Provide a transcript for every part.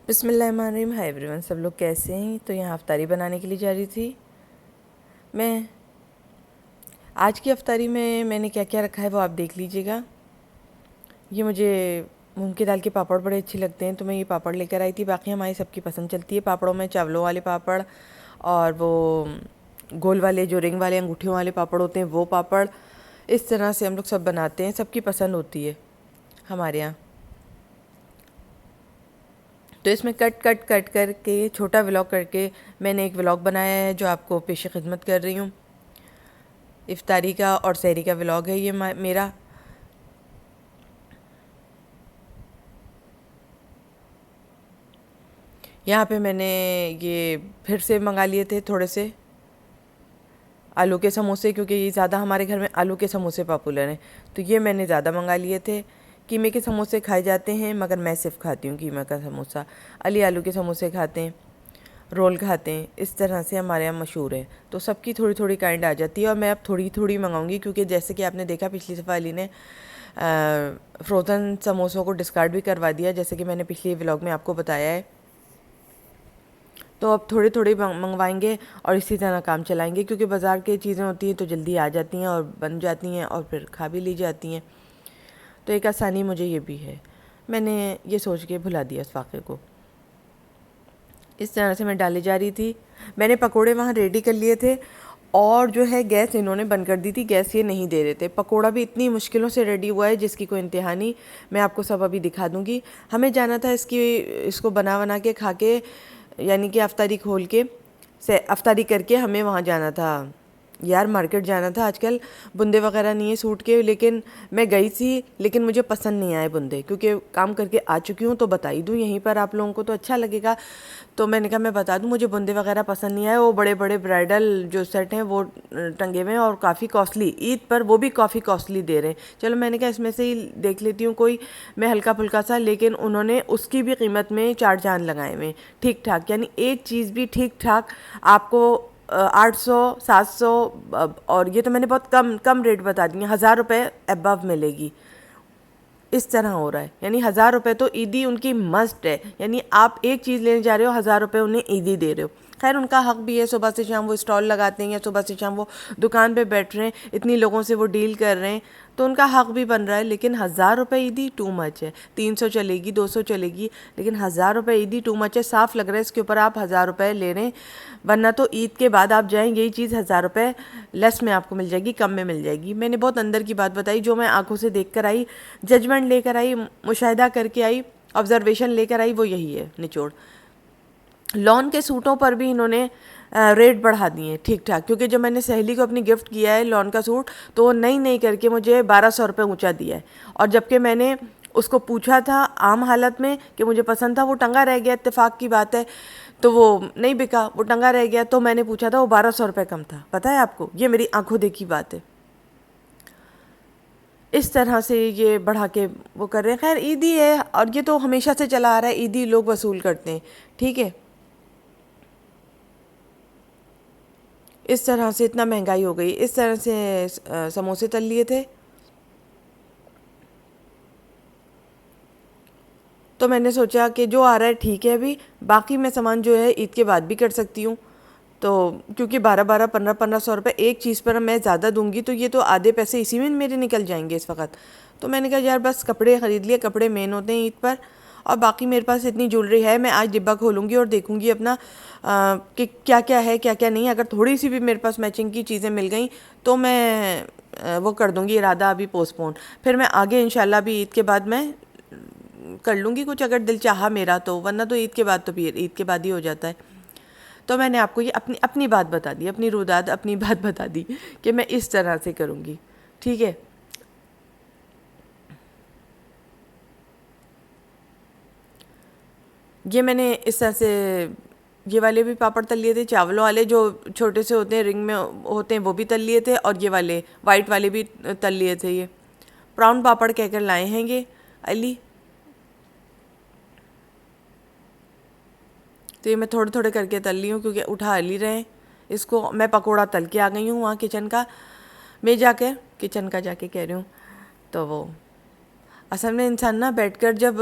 بسم اللہ الرحمن الرحیم. ہائی ایوری ون، سب لوگ کیسے ہیں؟ تو یہاں افطاری بنانے کے لیے جا رہی تھی میں. آج کی افطاری میں نے کیا کیا رکھا ہے وہ آپ دیکھ لیجئے گا. یہ مجھے مونگ کی دال کے پاپڑ بڑے اچھے لگتے ہیں تو میں یہ پاپڑ لے کر آئی تھی. باقی ہماری سب کی پسند چلتی ہے پاپڑوں میں چاولوں والے پاپڑ اور وہ گول والے جو رنگ والے انگوٹھیوں والے پاپڑ ہوتے ہیں وہ پاپڑ. اس طرح سے ہم لوگ سب بناتے ہیں، سب کی پسند ہوتی ہے ہمارے یہاں. تو اس میں کٹ کر کے چھوٹا ولاگ کر کے میں نے ایک ولاگ بنایا ہے جو آپ کو پیش خدمت کر رہی ہوں. افطاری کا اور سحری کا ولاگ ہے یہ میرا. یہاں پہ میں نے یہ پھر سے منگا لیے تھے تھوڑے سے آلو کے سموسے، کیونکہ یہ زیادہ ہمارے گھر میں آلو کے سموسے پاپولر ہیں تو یہ میں نے زیادہ منگا لیے تھے. قیمے کے سموسے کھائے جاتے ہیں مگر میں صرف کھاتی ہوں قیمہ کا سموسہ. علی آلو کے سموسے کھاتے ہیں، رول کھاتے ہیں. اس طرح سے ہمارے یہاں مشہور ہے تو سب کی تھوڑی تھوڑی کائنڈ آ جاتی ہے. اور میں اب تھوڑی تھوڑی منگاؤں گی کیونکہ جیسے کہ آپ نے دیکھا پچھلی دفعہ علی نے فروزن سموسوں کو ڈسکارڈ بھی کروا دیا، جیسے کہ میں نے پچھلی ولاگ میں آپ کو بتایا ہے. تو اب تھوڑے تھوڑے منگوائیں گے اور اسی طرح کام چلائیں گے، کیونکہ بازار کی چیزیں ہوتی ہیں تو جلدی آ جاتی ہیں اور بن جاتی ہیں اور پھر کھا بھی لی جاتی ہیں. تو ایک آسانی مجھے یہ بھی ہے. میں نے یہ سوچ کے بھلا دیا اس واقعے کو. اس طرح سے میں ڈالے جا رہی تھی. میں نے پکوڑے وہاں ریڈی کر لیے تھے اور جو ہے گیس انہوں نے بند کر دی تھی. گیس یہ نہیں دے رہے تھے. پکوڑا بھی اتنی مشکلوں سے ریڈی ہوا ہے جس کی کوئی انتہا نہیں. میں آپ کو سب ابھی دکھا دوں گی. ہمیں جانا تھا اس کو بنا کے کھا کے، یعنی کہ افطاری کھول کے افطاری کر کے ہمیں وہاں جانا تھا. یار مارکیٹ جانا تھا. آج کل بندے وغیرہ نہیں ہیں سوٹ کے، لیکن میں گئی تھی لیکن مجھے پسند نہیں آئے بندے، کیونکہ کام کر کے آ چکی ہوں تو بتا ہی دوں یہیں پر آپ لوگوں کو تو اچھا لگے گا. تو میں نے کہا میں بتا دوں مجھے بندے وغیرہ پسند نہیں آئے. وہ بڑے بڑے برائڈل جو سیٹ ہیں وہ ٹنگے ہوئے ہیں اور کافی کاسٹلی، عید پر وہ بھی کافی کاسٹلی دے رہے ہیں. چلو میں نے کہا اس میں سے ہی دیکھ لیتی ہوں کوئی میں ہلکا پھلکا سا، لیکن انہوں نے اس کی بھی قیمت میں 4 چاند لگائے ہوئے ٹھیک ٹھاک. یعنی ایک چیز بھی ٹھیک ٹھاک آپ کو 800 700، اور یہ تو میں نے بہت کم ریٹ بتا دی ہیں، 1000 روپے ابو ملے گی. اس طرح ہو رہا ہے. یعنی 1000 روپے تو عیدی ان کی مسٹ ہے. یعنی آپ ایک چیز لینے جا رہے ہو 1000 روپے انہیں عیدی دے رہے ہو. خیر ان کا حق بھی ہے، صبح سے شام وہ اسٹال لگاتے ہیں یا صبح سے شام وہ دکان پہ بیٹھ رہے ہیں، اتنی لوگوں سے وہ ڈیل کر رہے ہیں تو ان کا حق بھی بن رہا ہے. لیکن 1000 روپے عیدی ٹو مچ ہے. 300 چلے گی، 200 چلے گی، لیکن 1000 روپے عیدی ٹو مچ ہے. صاف لگ رہا ہے اس کے اوپر آپ 1000 روپے لے رہے ہیں. ورنہ تو عید کے بعد آپ جائیں یہی چیز 1000 روپے لیس میں آپ کو مل جائے گی، کم میں مل جائے گی. میں نے بہت اندر کی بات بتائی جو میں آنکھوں سے دیکھ کر آئی، ججمنٹ لے کر آئی، مشاہدہ کر کے آئی، آبزرویشن لے کر آئی، وہ یہی ہے نچوڑ. لون کے سوٹوں پر بھی انہوں نے ریٹ بڑھا دیے ہیں ٹھیک ٹھاک. کیونکہ جب میں نے سہیلی کو اپنی گفٹ کیا ہے لون کا سوٹ تو وہ نہیں کر کے مجھے 1200 روپے اونچا دیا ہے. اور جبکہ میں نے اس کو پوچھا تھا عام حالت میں کہ مجھے پسند تھا، وہ ٹنگا رہ گیا، اتفاق کی بات ہے تو وہ نہیں بکا، وہ ٹنگا رہ گیا. تو میں نے پوچھا تھا وہ 1200 روپے کم تھا. پتہ ہے آپ کو، یہ میری آنکھوں دیکھی بات ہے. اس طرح سے یہ بڑھا کے وہ کر رہے ہیں. خیر عیدی ہے اور یہ تو ہمیشہ سے چلا آ رہا ہے، عیدی لوگ وصول کرتے ہیں ٹھیک ہے. اس طرح سے اتنا مہنگائی ہو گئی. اس طرح سے سموسے تل لیے تھے تو میں نے سوچا کہ جو آ رہا ہے ٹھیک ہے. ابھی باقی میں سامان جو ہے عید کے بعد بھی کر سکتی ہوں. تو کیونکہ 1500 روپے ایک چیز پر میں زیادہ دوں گی تو یہ تو آدھے پیسے اسی میں میرے نکل جائیں گے اس وقت. تو میں نے کہا یار بس کپڑے خرید لیے. کپڑے مین ہوتے ہیں عید پر. اور باقی میرے پاس اتنی جولری ہے، میں آج ڈبہ کھولوں گی اور دیکھوں گی اپنا کہ کیا کیا ہے کیا کیا نہیں. اگر تھوڑی سی بھی میرے پاس میچنگ کی چیزیں مل گئیں تو میں وہ کر دوں گی ارادہ ابھی پوسٹ پون. پھر میں آگے انشاءاللہ بھی عید کے بعد میں کر لوں گی کچھ اگر دل چاہا میرا تو. ورنہ تو عید کے بعد تو پھر عید کے بعد ہی ہو جاتا ہے. تو میں نے آپ کو یہ اپنی بات بتا دی، اپنی روداد اپنی بات بتا دی کہ میں اس طرح سے کروں گی ٹھیک ہے. یہ میں نے اس طرح سے یہ والے بھی پاپڑ تل لیے تھے، چاولوں والے جو چھوٹے سے ہوتے ہیں رنگ میں ہوتے ہیں وہ بھی تل لیے تھے، اور یہ والے وائٹ والے بھی تل لیے تھے. یہ پراؤن پاپڑ کہہ کر لائے ہیں یہ علی. تو یہ میں تھوڑے تھوڑے کر کے تل لی ہوں کیونکہ اٹھا لی رہے ہیں اس کو. میں پکوڑا تل کے آ گئی ہوں وہاں کچن کا میں جا کے کہہ رہی ہوں. تو وہ اصل میں انسان نا بیٹھ کر جب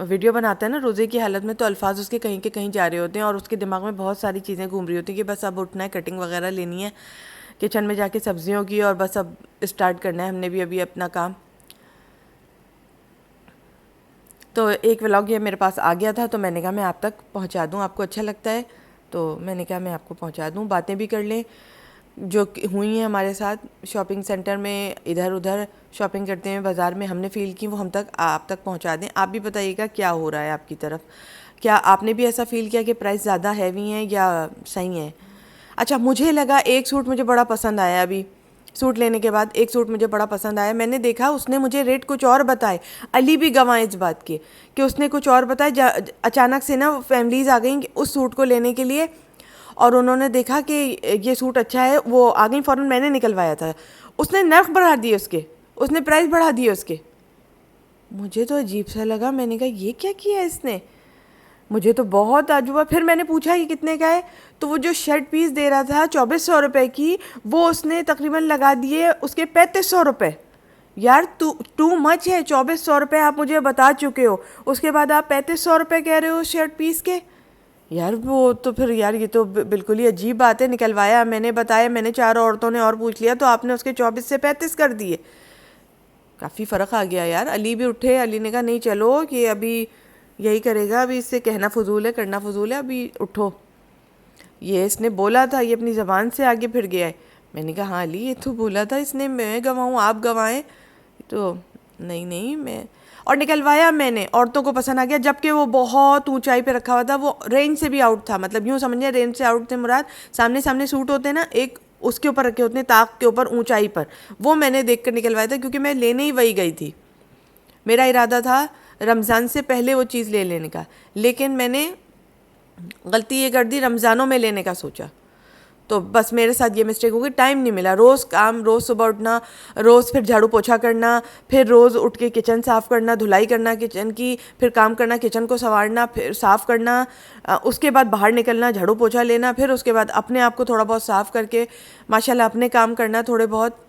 ویڈیو بناتا ہے نا روزے کی حالت میں، تو الفاظ اس کے کہیں کے کہیں جا رہے ہوتے ہیں اور اس کے دماغ میں بہت ساری چیزیں گھوم رہی ہوتی ہیں کہ بس اب اٹھنا ہے، کٹنگ وغیرہ لینی ہے کچن میں جا کے سبزیوں کی، اور بس اب اسٹارٹ کرنا ہے ہم نے بھی ابھی اپنا کام. تو ایک ولاگ یہ میرے پاس آ گیا تھا، تو میں نے کہا میں آپ تک پہنچا دوں، آپ کو اچھا لگتا ہے تو میں نے کہا میں آپ کو پہنچا دوں، باتیں بھی کر لیں جو ہوئی ہیں ہمارے ساتھ شاپنگ سینٹر میں، ادھر ادھر شاپنگ کرتے ہیں بازار میں، ہم نے فیل کی وہ ہم تک آپ تک پہنچا دیں. آپ بھی بتائیے گا کیا ہو رہا ہے آپ کی طرف، کیا آپ نے بھی ایسا فیل کیا کہ پرائس زیادہ ہیوی ہیں یا صحیح ہیں؟ اچھا مجھے لگا ایک سوٹ مجھے بڑا پسند آیا، ابھی سوٹ لینے کے بعد ایک سوٹ مجھے بڑا پسند آیا، میں نے دیکھا اس نے مجھے ریٹ کچھ اور بتائے، علی بھی گواہ اس بات کے کہ اس نے کچھ اور بتایا. اچانک سے نا فیملیز آ گئیں اس سوٹ کو لینے کے لیے، اور انہوں نے دیکھا کہ یہ سوٹ اچھا ہے، وہ آ گئیں فوراً. میں نے نکلوایا تھا، اس نے نرخ بڑھا دیے، اس نے پرائس بڑھا دیے اس کے. مجھے تو عجیب سا لگا، میں نے کہا یہ کیا کیا ہے اس نے، مجھے تو بہت تعجب ہوا. پھر میں نے پوچھا یہ کتنے کا ہے، تو وہ جو شرٹ پیس دے رہا تھا 2400 روپے کی، وہ اس نے تقریباً لگا دیے اس کے 3500 روپے. یار ٹو مچ ہے، 2400 روپے آپ مجھے بتا چکے ہو، اس کے بعد آپ 3500 روپے کہہ رہے ہو شرٹ پیس کے. یار وہ تو پھر یار یہ تو بالکل ہی عجیب بات ہے. نکلوایا میں نے، بتایا میں نے، 4 عورتوں نے اور پوچھ لیا، تو آپ نے اس کے 24 سے 35 کر دیے. کافی فرق آ گیا یار. علی بھی اٹھے، علی نے کہا نہیں چلو کہ ابھی یہی کرے گا، ابھی اس سے کہنا فضول ہے، کرنا فضول ہے، ابھی اٹھو. یہ اس نے بولا تھا، یہ اپنی زبان سے آگے پھر گیا ہے. میں نے کہا ہاں علی یہ تو بولا تھا اس نے، میں گواہوں آپ گواہیں. تو نہیں میں، اور نکلوایا میں نے، عورتوں کو پسند آ گیا، جبکہ وہ بہت اونچائی پہ رکھا ہوا تھا، وہ رینج سے بھی آؤٹ تھا. مطلب یوں سمجھیں رینج سے آؤٹ تھے مراد سامنے سوٹ ہوتے ہیں نا، ایک اس کے اوپر رکھے ہوتے ہیں طاق کے اوپر اونچائی پر، وہ میں نے دیکھ کر نکلوایا تھا کیونکہ میں لینے ہی وہی گئی تھی. میرا ارادہ تھا رمضان سے پہلے وہ چیز لے لینے کا، لیکن میں نے غلطی یہ کر دی، رمضانوں میں لینے کا سوچا. تو بس میرے ساتھ یہ مسٹیک ہو گئی، ٹائم نہیں ملا. روز کام، روز صبح اٹھنا، روز پھر جھاڑو پوچھا کرنا، پھر روز اٹھ کے کچن صاف کرنا، دھلائی کرنا کچن کی، پھر کام کرنا، کچن کو سنوارنا، پھر صاف کرنا، اس کے بعد باہر نکلنا، جھاڑو پوچھا لینا، پھر اس کے بعد اپنے آپ کو تھوڑا بہت صاف کر کے ماشاءاللہ اپنے کام کرنا تھوڑے بہت.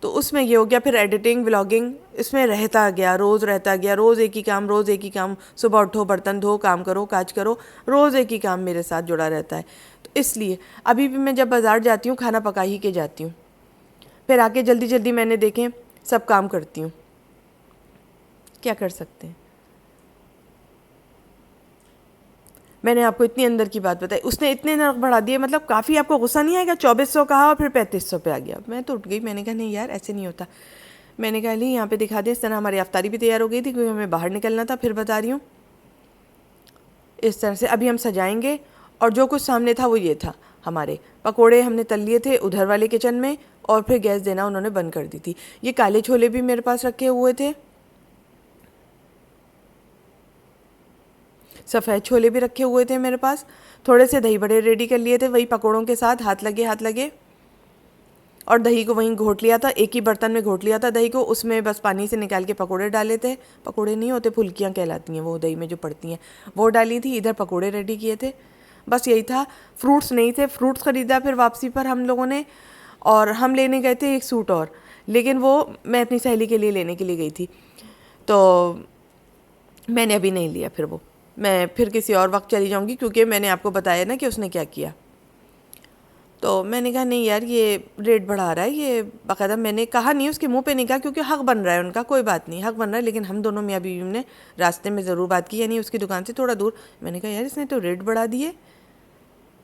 تو اس میں یہ ہو گیا، پھر ایڈیٹنگ ولاگنگ اس میں رہتا گیا، روز رہتا گیا، روز ایک ہی کام، روز ایک ہی کام. صبح اٹھو، برتن دھو، کام کرو، کاج کرو، روز ایک ہی کام میرے ساتھ جڑا رہتا ہے. تو اس لیے ابھی بھی میں جب بازار جاتی ہوں کھانا پکا ہی کے جاتی ہوں، پھر آ کے جلدی جلدی میں نے دیکھیں سب کام کرتی ہوں. کیا کر سکتے ہیں. میں نے آپ کو اتنی اندر کی بات بتائی، اس نے اتنے نرخ بڑھا دیے. مطلب کافی آپ کو غصہ نہیں آئے گا؟ 2400 کہا اور پھر 3500 پہ آ گیا. میں تو اٹھ گئی، میں نے کہا نہیں یار ایسے نہیں ہوتا. میں نے کہا لی یہاں پہ دکھا دیں. اس طرح ہماری افطاری بھی تیار ہو گئی تھی کیونکہ ہمیں باہر نکلنا تھا. پھر بتا رہی ہوں اس طرح سے ابھی ہم سجائیں گے. اور جو کچھ سامنے تھا وہ یہ تھا، ہمارے پکوڑے ہم نے تل لیے تھے ادھر والے کچن میں، اور پھر گیس دینا انہوں نے بند کر دی تھی. یہ کالے چھولے بھی میرے پاس رکھے ہوئے تھے، سفید چھولے بھی رکھے ہوئے تھے میرے پاس. تھوڑے سے دہی بڑے ریڈی کر لیے تھے وہی پکوڑوں کے ساتھ، ہاتھ لگے. اور دہی کو وہیں گھوٹ لیا تھا، ایک ہی برتن میں گھوٹ لیا تھا دہی کو. اس میں بس پانی سے نکال کے پکوڑے ڈالے تھے. پکوڑے نہیں ہوتے، پھلکیاں کہلاتی ہیں وہ دہی میں جو پڑتی ہیں، وہ ڈالی تھی. ادھر پکوڑے ریڈی کیے تھے. بس یہی تھا. فروٹس نہیں تھے، فروٹس خریدا پھر واپسی پر ہم لوگوں نے. اور ہم لینے گئے تھے ایک سوٹ اور، لیکن وہ میں اپنی سہیلی کے لیے لینے کے لیے گئی تھی، تو میں نے ابھی نہیں لیا. پھر وہ میں پھر کسی اور وقت چلی جاؤں گی، کیونکہ میں نے آپ کو بتایا نا کہ اس نے کیا کیا. تو میں نے کہا نہیں یار یہ ریٹ بڑھا رہا ہے. یہ باقاعدہ میں نے کہا نہیں، اس کے منہ پہ نہیں کہا کیونکہ حق بن رہا ہے ان کا، کوئی بات نہیں، حق بن رہا ہے. لیکن ہم دونوں میاں بیوی نے راستے میں ضرور بات کی، یعنی اس کی دکان سے تھوڑا دور. میں نے کہا یار اس نے تو ریٹ بڑھا دیے،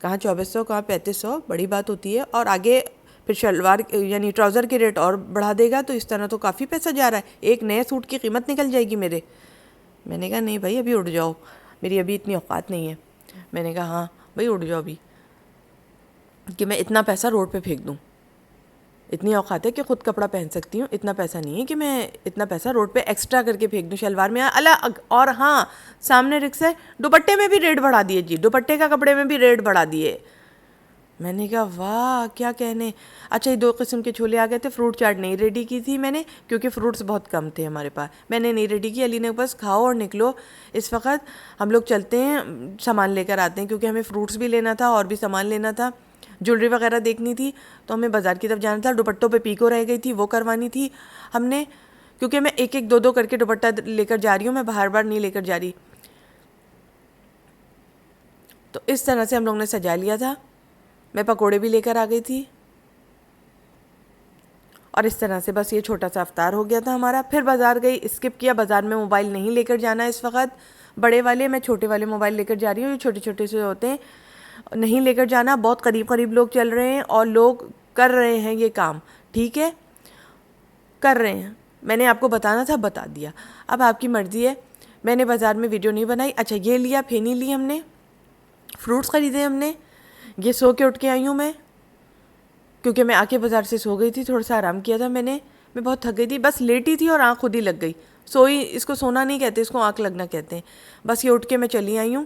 کہاں 2400 کہاں 3500، بڑی بات ہوتی ہے. اور آگے پھر شلوار یعنی ٹراؤزر کے ریٹ اور بڑھا دے گا، تو اس طرح تو کافی پیسہ جا رہا ہے. ایک نئے سوٹ کی قیمت نکل جائے گی میرے. میں نے کہا نہیں بھائی ابھی اٹھ جاؤ، میری ابھی اتنی اوقات نہیں ہے. میں نے کہا ہاں بھائی اٹھ جاؤ ابھی، کہ میں اتنا پیسہ روڈ پہ پھینک دوں. اتنی اوقات ہے کہ خود کپڑا پہن سکتی ہوں، اتنا پیسہ نہیں ہے کہ میں اتنا پیسہ روڈ پہ ایکسٹرا کر کے پھینک دوں شلوار میں اللہ. اور ہاں سامنے رکس ہے، دوپٹے میں بھی ریٹ بڑھا دیے جی، دوپٹے کا کپڑے میں بھی ریٹ بڑھا دیے. میں نے کہا واہ کیا کہنے. اچھا یہ 2 قسم کے چھولے آ گئے تھے. فروٹ چاٹ نہیں ریڈی کی تھی میں نے کیونکہ فروٹس بہت کم تھے ہمارے پاس، میں نے نہیں ریڈی کی. علی نے بس کھاؤ اور نکلو، اس وقت ہم لوگ چلتے ہیں سامان لے کر آتے ہیں، کیونکہ ہمیں فروٹس بھی لینا تھا اور بھی سامان لینا تھا، جویلری وغیرہ دیکھنی تھی. تو ہمیں بازار کی طرف جانا تھا. دوپٹوں پہ پیکو رہ گئی تھی، وہ کروانی تھی ہم نے. کیونکہ میں ایک ایک دو دو کر کے دوپٹہ لے کر جا رہی ہوں، میں بار بار نہیں لے کر جا رہی. تو اس طرح سے ہم لوگ نے سجا لیا تھا. میں پکوڑے بھی لے کر آ گئی تھی، اور اس طرح سے بس یہ چھوٹا سا افطار ہو گیا تھا ہمارا. پھر بازار گئی، اسکپ کیا. بازار میں موبائل نہیں لے کر جانا اس وقت، بڑے والے، میں چھوٹے والے موبائل لے کر جا رہی ہوں. یہ چھوٹے چھوٹے سے ہوتے ہیں، نہیں لے کر جانا. بہت قریب قریب لوگ چل رہے ہیں اور لوگ کر رہے ہیں یہ کام، ٹھیک ہے، کر رہے ہیں. میں نے آپ کو بتانا تھا، بتا دیا. اب آپ کی مرضی ہے. میں نے بازار میں ویڈیو نہیں بنائی. اچھا یہ لیا، پھینی لی ہم نے، فروٹس خریدے ہم نے. یہ سو کے اٹھ کے آئی ہوں میں، کیونکہ میں آ کے بازار سے سو گئی تھی. تھوڑا سا آرام کیا تھا میں بہت تھک گئی تھی. بس لیٹی تھی اور آنکھ خود ہی لگ گئی. سوئی، اس کو سونا نہیں کہتے، اس کو آنکھ لگنا کہتے ہیں. بس یہ اٹھ کے میں چلی آئی ہوں.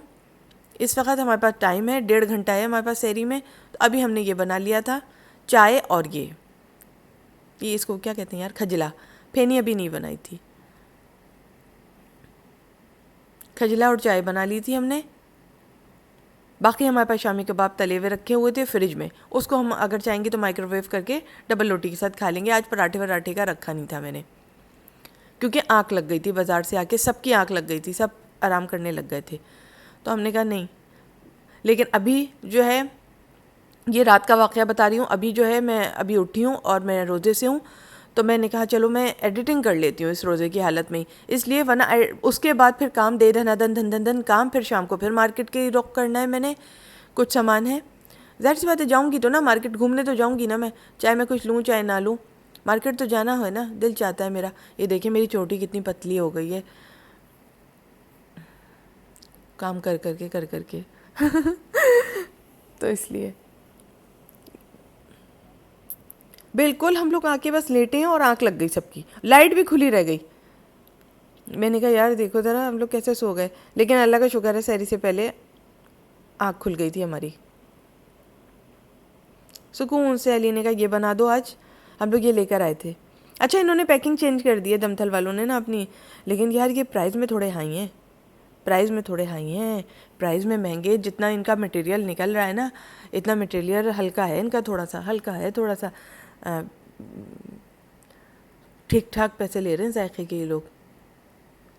اس وقت ہمارے پاس ٹائم ہے، 1.5 گھنٹہ ہے ہمارے پاس سحری میں. تو ابھی ہم نے یہ بنا لیا تھا، چائے اور یہ اس کو کیا کہتے ہیں یار، کھجلا. پھینی ابھی نہیں بنائی تھی. کھجلا اور چائے بنا لی تھی ہم نے. باقی ہمارے پاس شامی کباب تلے ہوئے رکھے ہوئے تھے فریج میں، اس کو ہم اگر چاہیں گے تو مائکرو ویو کر کے ڈبل روٹی کے ساتھ کھا لیں گے. آج پراٹھے وراٹھے کا رکھا نہیں تھا میں نے، کیونکہ آنکھ لگ گئی تھی بازار سے آ کے. سب کی آنکھ لگ گئی تھی، سب آرام کرنے لگ گئے تھے. تو ہم نے کہا نہیں. لیکن ابھی جو ہے، یہ رات کا واقعہ بتا رہی ہوں. ابھی جو ہے میں ابھی اٹھی ہوں اور میں روزے سے ہوں، تو میں نے کہا چلو میں ایڈیٹنگ کر لیتی ہوں اس روزے کی حالت میں. اس لیے ورنہ اس کے بعد پھر کام دے دھنا دن دھن دھن دھن کام. پھر شام کو پھر مارکیٹ کے رخ کرنا ہے میں نے. کچھ سامان ہے، ظاہر سی بات ہے جاؤں گی تو نا مارکیٹ گھومنے تو جاؤں گی نا میں، چاہے میں کچھ لوں چاہے نہ لوں. مارکیٹ تو جانا ہے نا، دل چاہتا ہے میرا. یہ دیکھیں میری چوٹی کتنی پتلی ہو گئی ہے، کام کر کر کے تو اس لیے بالکل ہم لوگ آ کے بس لیٹے ہیں اور آنکھ لگ گئی سب کی. لائٹ بھی کھلی رہ گئی. میں نے کہا یار دیکھو ذرا ہم لوگ کیسے سو گئے. لیکن اللہ کا شکر ہے سحری سے پہلے آنکھ کھل گئی تھی ہماری. سکون سے علی نے کہا یہ بنا دو آج. ہم لوگ یہ لے کر آئے تھے. اچھا انہوں نے پیکنگ چینج کر دی ہے دمتھل والوں نے نا اپنی. لیکن یار یہ پرائز میں تھوڑے ہائی ہیں، پرائز میں تھوڑے ہائی ہیں، پرائز میں مہنگے. جتنا ان کا مٹیریل نکل رہا ہے نا، اتنا مٹیریل ہلکا ہے ان کا، تھوڑا سا ہلکا ہے، تھوڑا سا ٹھیک ٹھاک پیسے لے رہے ہیں ذائقے کے یہ لوگ.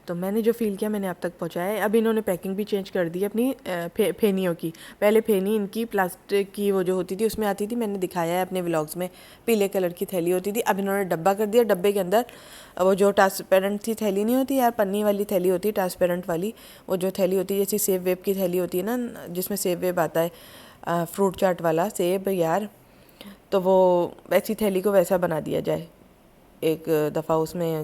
تو میں نے جو فیل کیا میں نے آپ تک پہنچایا ہے. اب انہوں نے پیکنگ بھی چینج کر دی اپنی پھینیوں کی. پہلے پھینی ان کی پلاسٹک کی وہ جو ہوتی تھی اس میں آتی تھی، میں نے دکھایا ہے اپنے ولاگز میں، پیلے کلر کی تھیلی ہوتی تھی. اب انہوں نے ڈبہ کر دیا. ڈبے کے اندر وہ جو ٹرانسپیرنٹ سی تھیلی نہیں ہوتی یار، پنی والی تھیلی ہوتی ہے ٹرانسپیرنٹ والی، وہ جو تھیلی ہوتی ہے جیسی سیب ویب کی تھیلی ہوتی ہے نا، جس میں سیب ویب آتا ہے، فروٹ چاٹ والا سیب یار. تو وہ ویسی تھیلی کو ویسا بنا دیا جائے، ایک دفعہ اس میں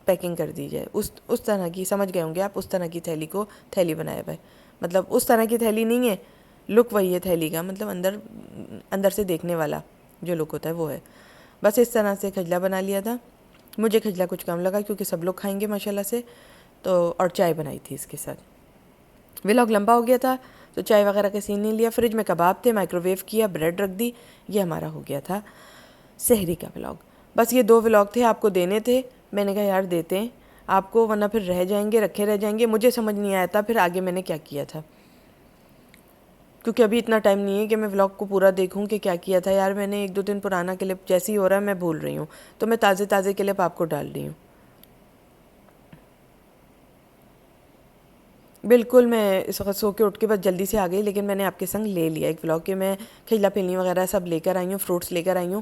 پیکنگ کر دی جائے. اس طرح کی، سمجھ گئے ہوں گے آپ، اس طرح کی تھیلی کو تھیلی بنایا ہوا ہے. مطلب اس طرح کی تھیلی نہیں ہے، لک وہی ہے تھیلی کا، مطلب اندر سے دیکھنے والا جو لک ہوتا ہے وہ ہے. بس اس طرح سے کھجلا بنا لیا تھا. مجھے کھجلا کچھ کم لگا کیونکہ سب لوگ کھائیں گے ماشاءاللہ سے. تو اور چائے بنائی تھی اس کے ساتھ. ولاگ لمبا ہو گیا تھا تو چائے وغیرہ کا سین نہیں لیا. فریج میں کباب تھے، مائکرو ویو کیا، بریڈ رکھ دی. یہ ہمارا ہو گیا تھا سحری کا ولاگ. بس یہ 2 ولاگ تھے، آپ کو دینے تھے. میں نے کہا یار دیتے ہیں آپ کو، ورنہ پھر رہ جائیں گے، رکھے رہ جائیں گے. مجھے سمجھ نہیں آیا تھا پھر آگے میں نے کیا کیا تھا، کیونکہ ابھی اتنا ٹائم نہیں ہے کہ میں ولاگ کو پورا دیکھوں کہ کیا کیا تھا. یار میں نے 1-2 دن پرانا کلپ جیسے ہی ہو رہا ہے میں بھول رہی ہوں، تو میں تازے کلپ آپ کو ڈال رہی ہوں. بالکل میں اس وقت سو کے اٹھ کے بس جلدی سے آ گئی، لیکن میں نے آپ کے سنگ لے لیا ایک ولاگ کہ میں کھجلا پھیلنی وغیرہ سب لے کر آئی ہوں، فروٹس لے کر آئی ہوں،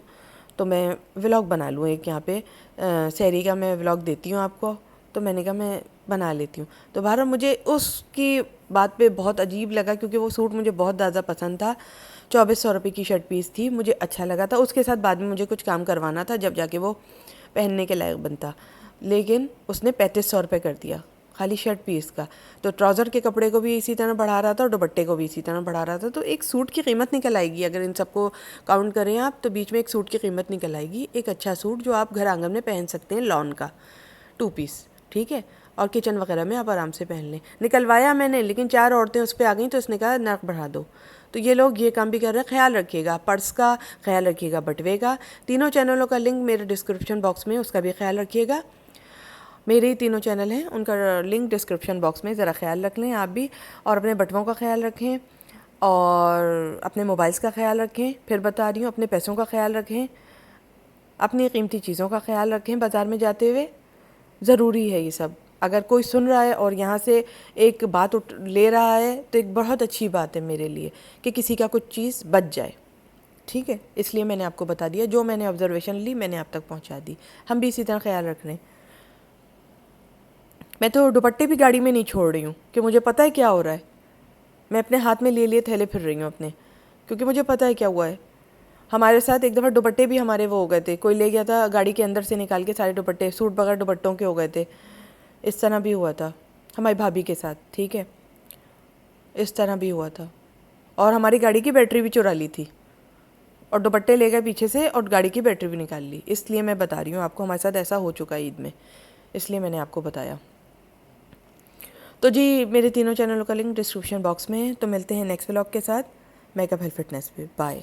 تو میں ولاگ بنا لوں ایک. یہاں پہ سحری کا میں ولاگ دیتی ہوں آپ کو، تو میں نے کہا میں بنا لیتی ہوں. تو بہرحال مجھے اس کی بات پہ بہت عجیب لگا کیونکہ وہ سوٹ مجھے بہت زیادہ پسند تھا. 2400 روپے کی شرٹ پیس تھی، مجھے اچھا لگا تھا. اس کے ساتھ بعد میں مجھے کچھ کام کروانا تھا جب جا کے وہ پہننے کے لائق بنتا، لیکن اس نے 3500 روپے کر دیا خالی شرٹ پیس کا. تو ٹراؤزر کے کپڑے کو بھی اسی طرح بڑھا رہا تھا اور دوپٹے کو بھی اسی طرح بڑھا رہا تھا. تو ایک سوٹ کی قیمت نکل آئے گی اگر ان سب کو کاؤنٹ کریں آپ، تو بیچ میں ایک سوٹ کی قیمت نکل آئے گی. ایک اچھا سوٹ جو آپ گھر آنگن میں پہن سکتے ہیں، لان کا 2 پیس، ٹھیک ہے، اور کچن وغیرہ میں آپ آرام سے پہن لیں. نکلوایا میں نے، لیکن 4 عورتیں اس پہ آ گئیں تو اس نے کہا نرخ بڑھا دو. تو یہ لوگ یہ کام بھی کر رہے ہیں. خیال رکھیے گا پرس کا، خیال رکھیے گا بٹوے کا. تینوں چینلوں کا لنک میرے ڈسکرپشن باکس میں، اس کا بھی خیال رکھیے گا. میرے ہی 3 چینل ہیں، ان کا لنک ڈسکرپشن باکس میں، ذرا خیال رکھ لیں آپ بھی. اور اپنے بٹووں کا خیال رکھیں اور اپنے موبائلز کا خیال رکھیں. پھر بتا رہی ہوں اپنے پیسوں کا خیال رکھیں، اپنی قیمتی چیزوں کا خیال رکھیں بازار میں جاتے ہوئے. ضروری ہے یہ سب. اگر کوئی سن رہا ہے اور یہاں سے ایک بات لے رہا ہے تو ایک بہت اچھی بات ہے میرے لیے کہ کسی کا کچھ چیز بچ جائے. ٹھیک ہے, اس لیے میں نے آپ کو بتا دیا, جو میں نے آبزرویشن لی میں نے آپ تک پہنچا دی. ہم بھی اسی طرح خیال رکھ رہے ہیں. میں تو دوپٹے بھی گاڑی میں نہیں چھوڑ رہی ہوں کہ مجھے پتہ ہے کیا ہو رہا ہے. میں اپنے ہاتھ میں لیے تھیلے پھر رہی ہوں اپنے, کیونکہ مجھے پتہ ہے کیا ہوا ہے. ہمارے ساتھ ایک دفعہ دوپٹے بھی ہمارے وہ ہو گئے تھے, کوئی لے گیا تھا گاڑی کے اندر سے نکال کے سارے دوپٹے, سوٹ بغیر دوپٹوں کے ہو گئے تھے. اس طرح بھی ہوا تھا ہماری بھابھی کے ساتھ. ٹھیک ہے, اس طرح بھی ہوا تھا. اور ہماری گاڑی کی بیٹری بھی چرا لی تھی, اور دوپٹے لے گئے پیچھے سے اور گاڑی کی بیٹری بھی نکال لی. اس لیے میں بتا رہی ہوں آپ کو, ہمارے ساتھ ایسا ہو چکا ہے عید میں, اس لیے میں نے آپ کو بتایا. تو جی میرے تینوں چینلوں کا لنک ڈسکرپشن باکس میں ہے. تو ملتے ہیں نیکسٹ ولاگ کے ساتھ میک اپ ہیلتھ فٹنس پہ. بائے.